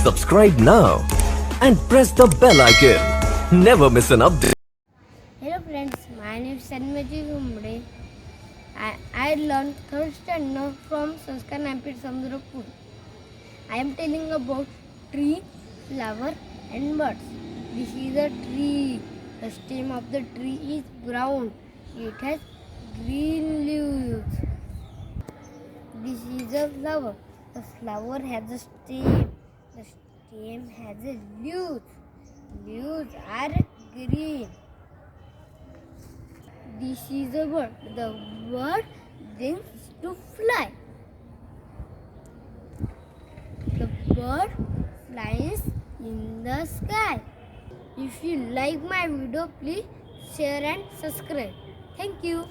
Subscribe now and press the bell icon. Never miss an update. Hello friends, my name is Tanmay Ghumade. I learned third standard from Sanskar Dnyanpeeth Samudrapur. I am telling about tree, flower and birds. This is a tree. The stem of the tree is brown. It has green leaves. This is a flower. The flower has a stem. The stem has a leaves. Leaves are green. This is a bird. The bird thinks to fly. The bird flies in the sky. If you like my video, please share and subscribe. Thank you.